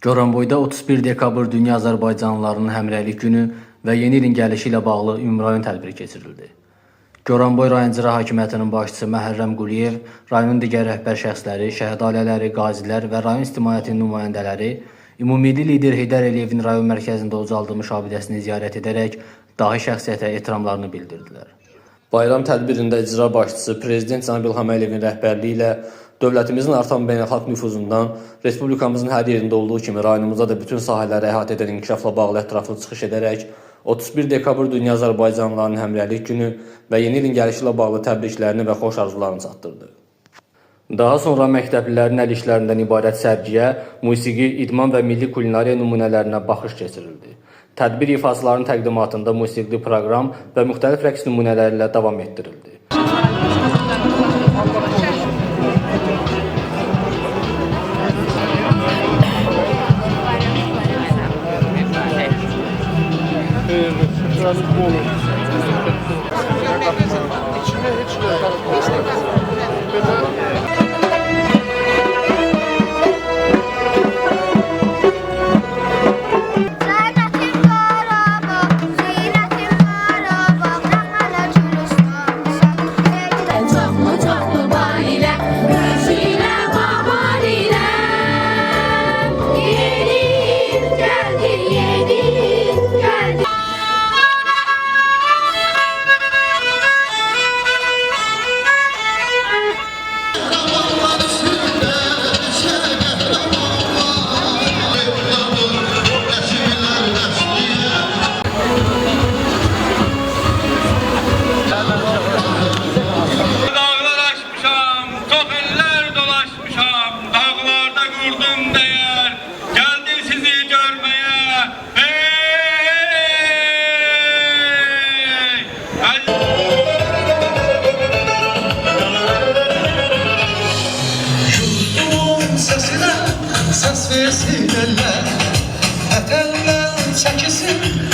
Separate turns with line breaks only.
Goranboyda 31 dekabr Dünya Azərbaycanlılarının Həmrəylik Günü və yeni ilin gəlişi ilə bağlı ümumrayon tədbiri keçirildi. Goranboy rayon icra hakimiyyətinin başçısı Məhərrəm Quliyev, rayonun digər rəhbər şəxsləri, şəhid ailələri, qazilər və rayon ictimaiyyətinin nümayəndələri ümummilli lider Heydər Əliyevin rayon mərkəzində ucaldılmış abidəsini ziyarət edərək dahi şəxsiyyətə ehtiramlarını bildirdilər. Bayram tədbirində icra başçısı Prezident Cənab İlham Əliyevin rəhbərliyi ilə dövlətimizin artan beynəlxalq nüfuzundan Respublikamızın hər yerində olduğu kimi rayonumuzda da bütün sahələri əhatə edən inkişafla bağlı ətraflı çıxış edərək 31 dekabr Dünya Azərbaycanlılarının Həmrəylik Günü və yeni ilin gəlişi ilə bağlı təbriklərini və xoş arzularını çatdırdı. Daha sonra məktəblilərin əl işlərindən ibarət sərgiyə, musiqi, idman və milli kulinariya nümunələrinə baxış keçirildi. Tədbir ifaçılarının təqdimatında musiqili proqram və müxtəlif rəqs nümunələri ilə davam etdirildi.
Ses versin eller, eteller çekisin.